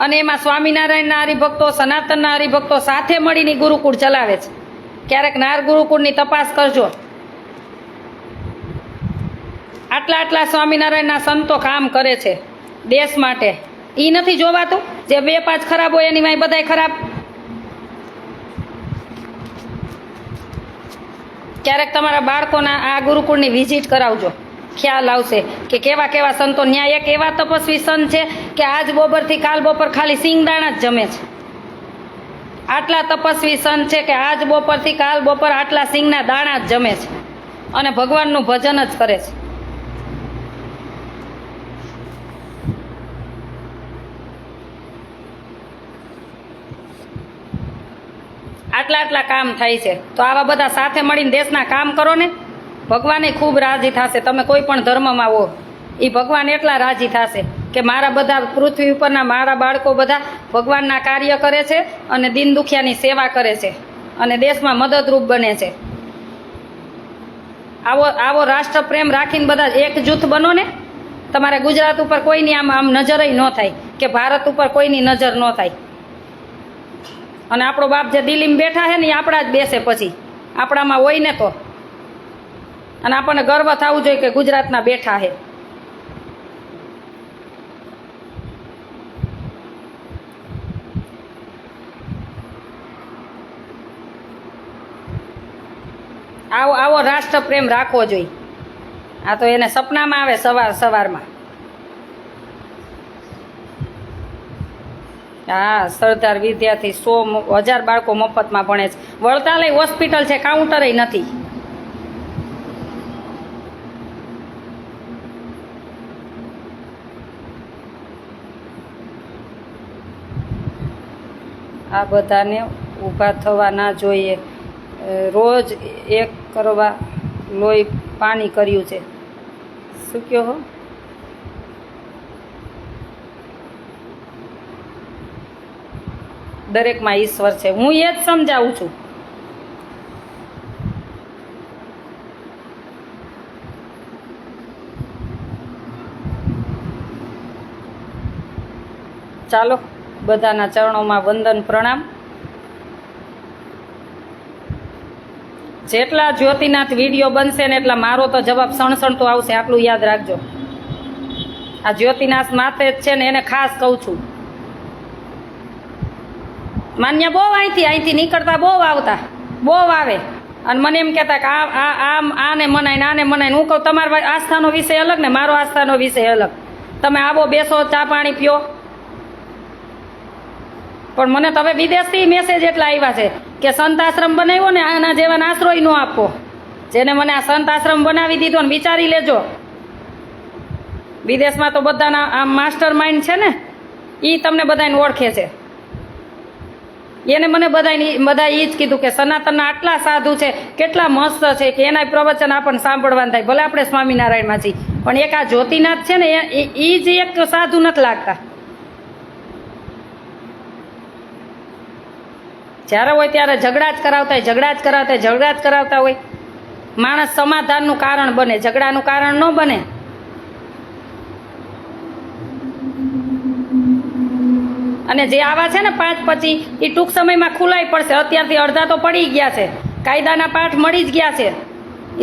અને એમાં સ્વામિનારાયણના હરિભક્તો, સનાતનના હરિભક્તો સાથે મળીને ગુરુકુળ ચલાવે છે. ક્યારેક નાર ગુરુકુળની તપાસ કરજો. આટલા સ્વામિનારાયણના સંતો કામ કરે છે દેશ માટે. એ નથી જોવાતું? જે 2-5 ખરાબ હોય એની વાંહે બધાય ખરાબ. ક્યારેક તમારા બાળકોના આ ગુરુકુળની વિઝિટ કરાવજો, ખ્યાલ આવશે કે કેવા કેવા સંતો. ત્યાં એક એવા તપસ્વી સંત છે કે આજ બપોરથી કાલ બપોર ખાલી સિંગદાણા જ જમે છે. આટલા તપસ્વી સંત છે કે આજ બપોરથી કાલ બપોર આટલા સિંગના દાણા જ જમે છે અને ભગવાનનું ભજન જ કરે છે. આટલા કામ થાય છે. તો આવા બધા સાથે મળીને દેશના કામ કરો ને, ભગવાને ખૂબ રાજી થશે. તમે કોઈ પણ ધર્મમાં હો, એ ભગવાન એટલા રાજી થશે કે મારા બધા પૃથ્વી ઉપરના મારા બાળકો બધા ભગવાનના કાર્ય કરે છે અને દીન દુખિયાની સેવા કરે છે અને દેશમાં મદદરૂપ બને છે. આવો રાષ્ટ્ર પ્રેમ રાખીને બધા એક જૂથ બનો ને. તમારે ગુજરાત ઉપર કોઈની આમ નજરય ન થાય કે ભારત ઉપર કોઈની નજર ન થાય. અને આપણો બાપ જે દિલ્હીમાં બેઠા છે ને એ આપણા જ બેસે પછી આપણામાં હોય ને તો. અને આપણને ગર્વ થવું જોઈએ કે ગુજરાતના બેઠા છે. આવો રાષ્ટ્ર પ્રેમ રાખવો જોઈએ. આ તો એને સપનામાં આવે સવારમાં. હા, સરદાર વિદ્યાર્થી 100,000 બાળકો મફતમાં ભણે છે. વળતાલય હોસ્પિટલ છે, કાઉન્ટરય નથી. આ બધાને ઊભા થવા ના જોઈએ. રોજ 1 કરવા લોહી પાણી કર્યું છે. શું કહો હો? દરેકમાં ઈશ્વર છે. હું એ જ સમજાવું છું. ચાલો, બધાના ચરણોમાં વંદન પ્રણામ. જેટલા જ્યોતિનાથ વિડીયો બનશે ને એટલા મારો તો જવાબ સણસણતો આવશે. આટલું યાદ રાખજો. આ જ્યોતિનાથ માથે જ છે ને એને ખાસ કહું છું. માન્ય બહુ અહીંથી નીકળતા બહુ આવતા, બહુ આવે અને મને એમ કહેતા કે આને મનાય ને આને મનાય. હું કહું તમારો આસ્થાનો વિષય અલગ ને મારો આસ્થાનો વિષય અલગ. તમે આવો, બેસો, ચા પાણી પીઓ. પણ મને તો હવે વિદેશથી મેસેજ એટલા આવ્યા છે કે સંત આશ્રમ બનાવ્યો ને આના જેવાને આશ્રય ન આપો. જેને મને આ સંત આશ્રમ બનાવી દીધો ને વિચારી લેજો. વિદેશમાં તો બધાના આ માસ્ટર માઇન્ડ છે ને, એ તમને બધાને ઓળખે છે. એને મને બધા એ જ કીધું કે સનાતનના આટલા સાધુ છે, કેટલા મસ્ત છે કે એના પ્રવચન આપણને સાંભળવાનું થાય. ભલે આપણે સ્વામિનારાયણમાં છીએ, પણ એક આ જ્યોતિનાથ છે ને એ જ એક સાધુ નથી લાગતા. જ્યારે હોય ત્યારે ઝઘડા જ કરાવતા હોય. માણસ સમાધાનનું કારણ બને, ઝઘડાનું કારણ ન બને. અને જે આવા છે ને 5 પછી એ ટૂંક સમયમાં ખુલાઈ પડશે. અત્યારથી અડધા તો પડી ગયા છે. કાયદાના પાઠ મળી જ ગયા છે.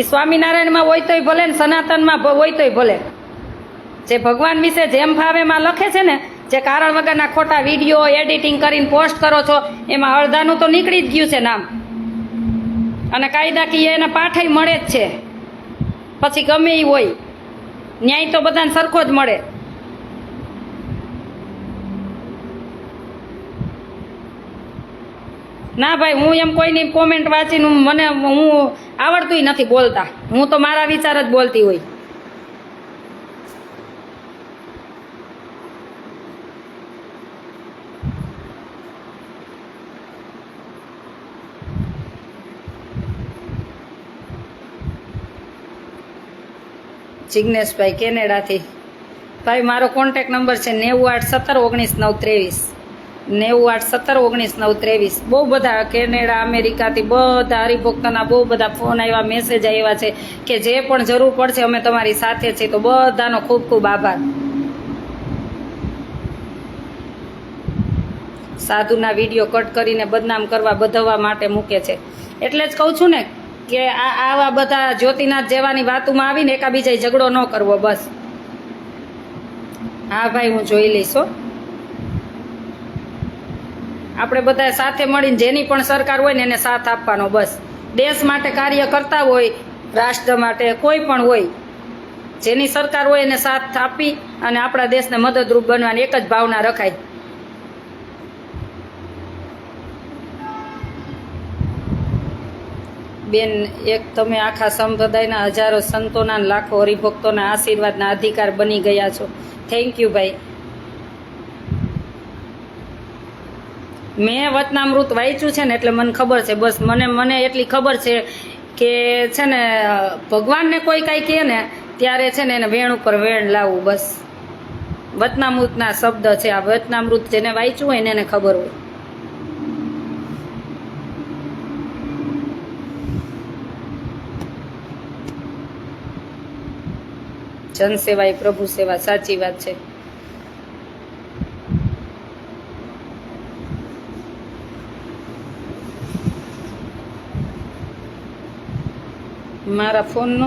એ સ્વામિનારાયણમાં હોય તોય ભલે ને સનાતનમાં હોય તોય ભલે. જે ભગવાન વિશે જેમ ભાવે એમાં લખે છે ને, જે કારણ વગરના ખોટા વિડીયો એડિટિંગ કરીને પોસ્ટ કરો છો, એમાં અડધાનું તો નીકળી જ ગયું છે નામ. અને કાયદાકીય એના પાઠય મળે જ છે. પછી ગમે એ હોય, ન્યાય તો બધાને સરખો જ મળે. ના ભાઈ, હું એમ કોઈની કોમેન્ટ વાંચીને હું આવડતું નથી બોલતા. હું તો મારા વિચાર જ બોલતી હોય. જિગ્નેશભાઈ કેનેડાથી. ભાઈ મારો કોન્ટેક નંબર છે 981719 923. 98171993 બહુ બધા કેનેડા અમેરિકાથી બધા હરિભક્તોના બહુ બધા ફોન આવ્યા, મેસેજ આવ્યા છે કે જે પણ જરૂર પડશે અમે તમારી સાથે છીએ. તો બધાનો ખૂબ ખૂબ આભાર. સાધુના વિડીયો કટ કરીને બદનામ કરવા બધવા માટે મૂકે છે. એટલે જ કહું છું ને કે આવા બધા જ્યોતિનાથ જેવાની વાતોમાં આવીને એકાબીજાએ ઝઘડો ન કરવો બસ. હા ભાઈ, હું જોઈ લઈશ હો. આપણે બધા સાથે મળીને જેની પણ સરકાર હોય ને એને સાથ આપવાનો બસ. દેશ માટે કાર્ય કરતા હોય, રાષ્ટ્ર માટે કોઈ પણ હોય, જેની સરકાર હોય એને સાથ આપી અને આપણા દેશને મદદરૂપ બનવાની એક જ ભાવના રખાય. બેન, એક તમે આખા સંપ્રદાયના હજારો સંતોના લાખો હરિભક્તોના આશીર્વાદના અધિકાર બની ગયા છો. થેન્ક યુ ભાઈ. મેં વચનામૃત વાંચ્યું છે ને એટલે મને ખબર છે બસ. મને એટલી ખબર છે કે છે ને ભગવાનને કોઈ કાંઈ કહે ને ત્યારે છે ને એને વેણ ઉપર વેણ લાવવું બસ. વચનામૃતના શબ્દ છે આ. વચનામૃત જેને વાંચ્યું હોય ને એને ખબર હોય. જનસેવા એ પ્રભુ સેવા. સાચી વાત છે. મારા ફોનનો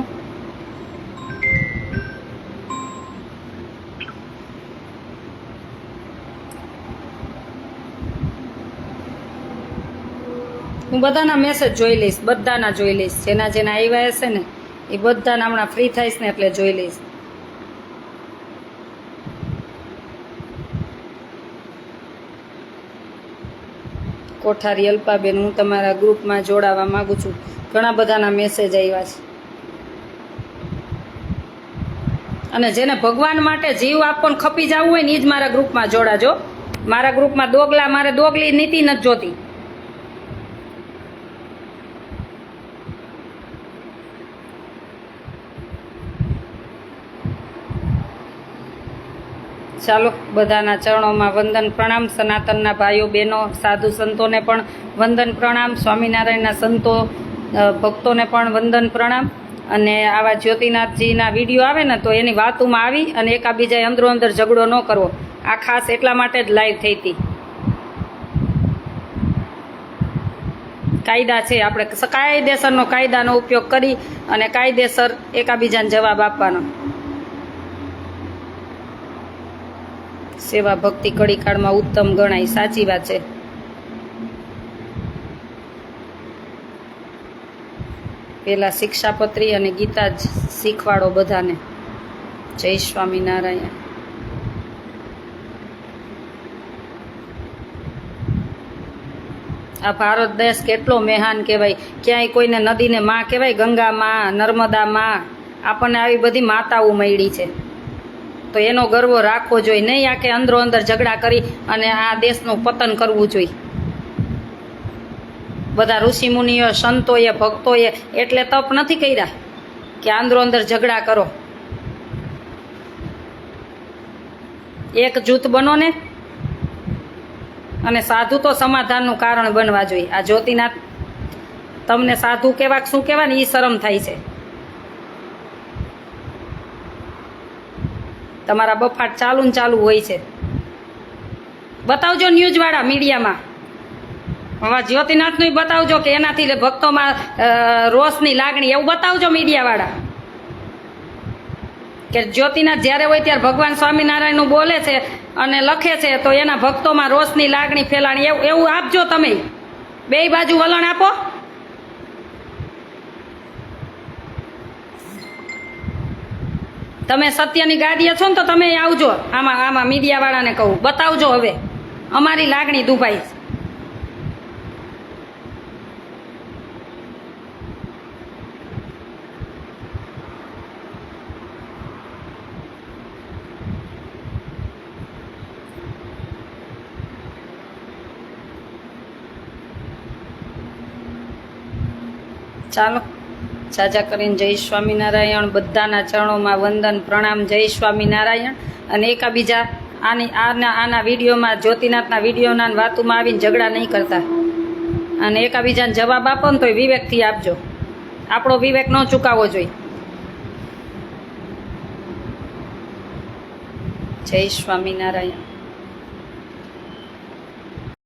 હું બધાના મેસેજ જોઈ લઈશ, બધાના જોઈ લઈશ. જેના આવ્યા હશે ને એ બધાના હમણાં ફ્રી થઈશ ને એટલે જોઈ લઈશ. કોઠારી અલ્પાબેન, હું તમારા ગ્રુપમાં જોડાવા માંગુ છું. ઘણા બધાના મેસેજ આવ્યા છે. અને જેને ભગવાન માટે જીવ આપવાનો ખપી જવું હોય ને એ જ મારા ગ્રુપમાં જોડાજો. મારા ગ્રુપમાં મારે દોગલી નીતિ નથી જોતી. ચાલો, બધાના ચરણોમાં વંદન પ્રણામ. સનાતનના ભાઈઓ બહેનો, સાધુ સંતોને પણ વંદન પ્રણામ. સ્વામિનારાયણના સંતો ભક્તોને પણ વંદન પ્રણામ. અને આવા જ્યોતિનાથજીના વિડીયો આવે ને તો એની વાતોમાં આવી અને એકાબીજાએ અંદરો અંદર ઝઘડો ન કરવો. આ ખાસ એટલા માટે જ લાઈવ થઈ હતી. કાયદા છે, આપણે કાયદેસરનો કાયદાનો ઉપયોગ કરી અને કાયદેસર એકાબીજાને જવાબ આપવાનો. સેવા ભક્તિ કડીકાળમાં ઉત્તમ ગણાય. સાચી વાત છે. પેલા શિક્ષાપત્રી અને ગીતા જ શીખવાડો બધાને. જય સ્વામિનારાયણ. આ ભારત દેશ કેટલો મહાન કહેવાય. ક્યાંય કોઈને નદીને માં કહેવાય, ગંગા માં, નર્મદા માં. આપણને આવી બધી માતાઓ મળી છે તો એનો ગર્વ રાખવો જોઈએ. નહીં આ કે અંદરો અંદર ઝઘડા કરી અને આ દેશનું પતન કરવું જોઈએ. બધા ઋષિમુનિઓ, સંતોએ, ભક્તોએ એટલે તપ નથી કર્યા કે અંદરો અંદર ઝઘડા કરો. એક જૂથ બનો ને. અને સાધુ તો સમાધાનનું કારણ બનવા જોઈએ. આ જ્યોતિનાથ તમને સાધુ કેવા શું કહેવાય ને એ શરમ થાય છે. તમારા બફાટ ચાલુ ને ચાલુ હોય છે. બતાવજો ન્યૂઝવાળા મીડિયામાં. હવે જ્યોતિનાથનું બતાવજો કે એનાથી ભક્તોમાં રોષની લાગણી, એવું બતાવજો મીડિયાવાળા કે જ્યોતિનાથ જ્યારે હોય ત્યારે ભગવાન સ્વામિનારાયણનું બોલે છે અને લખે છે તો એના ભક્તોમાં રોષની લાગણી ફેલાણી. એવું આપજો તમે. બેય બાજુ વલણ આપો. તમે સત્યની ગાદીએ છો ને તો તમે આવજો. આમાં મીડિયાવાળાને કહું, બતાવજો. હવે અમારી લાગણી દુભાઈ. ચાલો, સાજા કરીને જય સ્વામિનારાયણ. બધાના ચરણોમાં વંદન પ્રણામ. જય સ્વામિનારાયણ. અને એકાબીજા આના વિડીયોમાં જ્યોતિનાથના વિડીયોના વાતોમાં આવીને ઝઘડા નહીં કરતા અને એકાબીજાને જવાબ આપો ને તોય વિવેકથી આપજો. આપણો વિવેક ન ચૂકાવવો જોઈએ. જય સ્વામિનારાયણ.